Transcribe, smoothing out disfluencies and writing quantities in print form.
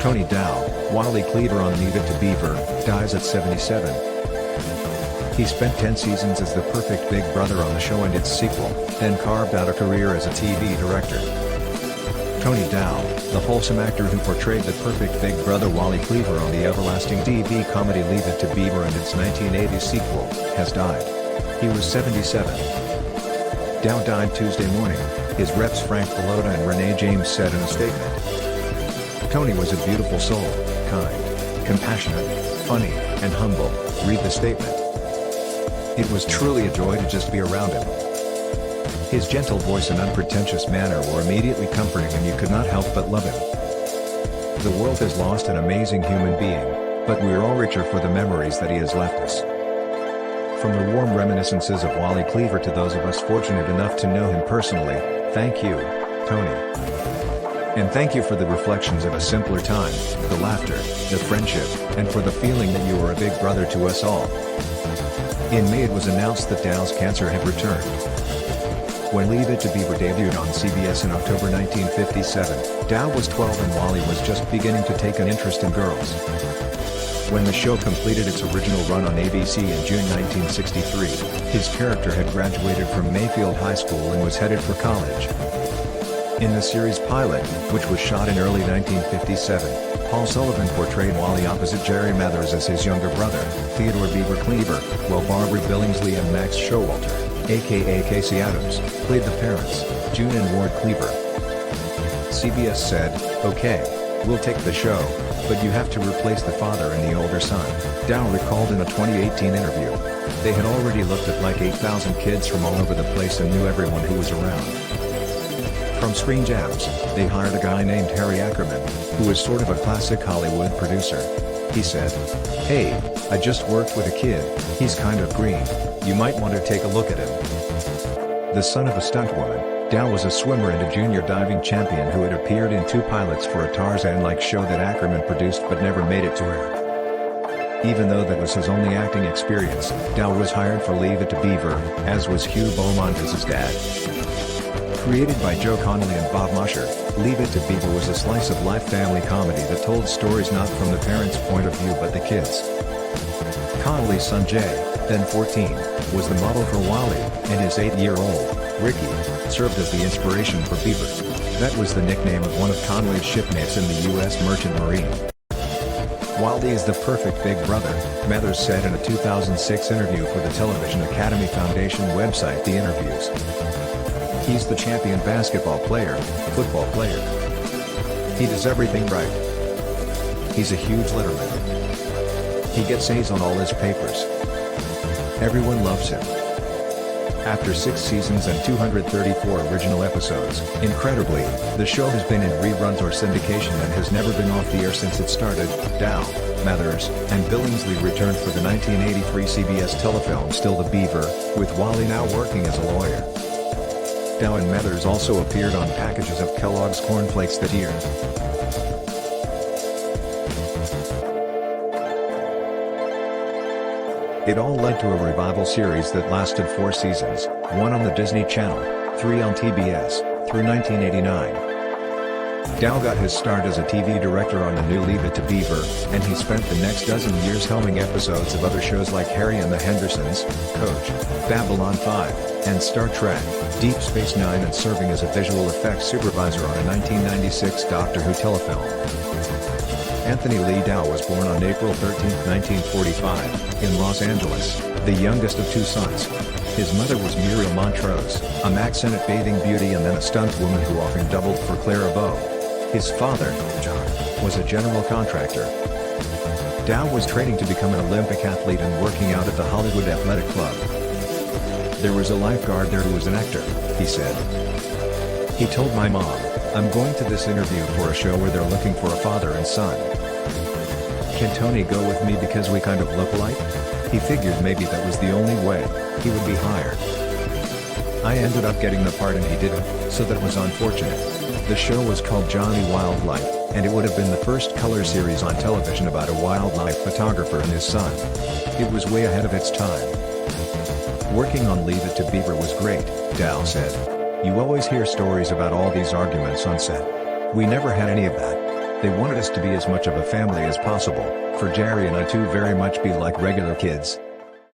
Tony Dow, Wally Cleaver on Leave It to Beaver, dies at 77. He spent 10 seasons as the perfect big brother on the show and its sequel, then carved out a career as a TV director. Tony Dow, the wholesome actor who portrayed the perfect big brother Wally Cleaver on the everlasting TV comedy Leave It to Beaver and its 1980 sequel, has died. He was 77. Dow died Tuesday morning, his reps Frank Bellotta and Renee James said in a statement. Tony was a beautiful soul, kind, compassionate, funny, and humble, read the statement. It was truly a joy to just be around him. His gentle voice and unpretentious manner were immediately comforting and you could not help but love him. The world has lost an amazing human being, but we are all richer for the memories that he has left us. From the warm reminiscences of Wally Cleaver to those of us fortunate enough to know him personally, thank you, Tony. And thank you for the reflections of a simpler time, the laughter, the friendship, and for the feeling that you were a big brother to us all. In May it was announced that Dow's cancer had returned. When Leave It to Beaver debuted on CBS in October 1957, Dow was 12 and Wally was just beginning to take an interest in girls. When the show completed its original run on ABC in June 1963, his character had graduated from Mayfield High School and was headed for college. In the series pilot, which was shot in early 1957, Paul Sullivan portrayed Wally opposite Jerry Mathers as his younger brother, Theodore Beaver Cleaver, while Barbara Billingsley and Max Showalter, aka Casey Adams, played the parents, June and Ward Cleaver. CBS said, "Okay, we'll take the show, but you have to replace the father and the older son," Dow recalled in a 2018 interview. They had already looked at like 8,000 kids from all over the place and knew everyone who was around. From Screen Gems, they hired a guy named Harry Ackerman, who was sort of a classic Hollywood producer. He said, "Hey, I just worked with a kid, he's kind of green, you might want to take a look at him." The son of a stuntwoman, Dow was a swimmer and a junior diving champion who had appeared in 2 pilots for a Tarzan-like show that Ackerman produced but never made it to air. Even though that was his only acting experience, Dow was hired for Leave It to Beaver, as was Hugh Beaumont as his dad. Created by Joe Connolly and Bob Musher, Leave It to Beaver was a slice-of-life family comedy that told stories not from the parents' point of view but the kids'. Connolly's son Jay, then 14, was the model for Wally, and his 8-year-old, Ricky, served as the inspiration for Beaver. That was the nickname of one of Connolly's shipmates in the U.S. Merchant Marine. Wally is the perfect big brother, Mathers said in a 2006 interview for the Television Academy Foundation website The Interviews. He's the champion basketball player, football player. He does everything right. He's a huge letterman. He gets A's on all his papers. Everyone loves him. After 6 seasons and 234 original episodes, incredibly, the show has been in reruns or syndication and has never been off the air since it started. Dow, Mathers, and Billingsley returned for the 1983 CBS telefilm Still the Beaver, with Wally now working as a lawyer. Dow and Mathers also appeared on packages of Kellogg's Corn Flakes that year. It all led to a revival series that lasted 4 seasons, 1 on the Disney Channel, 3 on TBS, through 1989. Dow got his start as a TV director on the new Leave It to Beaver, and he spent the next dozen years helming episodes of other shows like Harry and the Hendersons, Coach, Babylon 5, and Star Trek, Deep Space Nine, and serving as a visual effects supervisor on a 1996 Doctor Who telefilm. Anthony Lee Dow was born on April 13, 1945, in Los Angeles, the youngest of 2 sons. His mother was Muriel Montrose, a Mack Sennett bathing beauty and then a stunt woman who often doubled for Clara Bow. His father, John, was a general contractor. Dow was training to become an Olympic athlete and working out at the Hollywood Athletic Club. "There was a lifeguard there who was an actor," he said. He told my mom, "I'm going to this interview for a show where they're looking for a father and son. Can Tony go with me because we kind of look alike?" He figured maybe that was the only way he would be hired. I ended up getting the part and he didn't, so that was unfortunate. The show was called Johnny Wildlife, and it would have been the first color series on television about a wildlife photographer and his son. It was way ahead of its time. "Working on Leave It to Beaver was great," Dow said. "You always hear stories about all these arguments on set. We never had any of that. They wanted us to be as much of a family as possible, for Jerry and I to very much be like regular kids.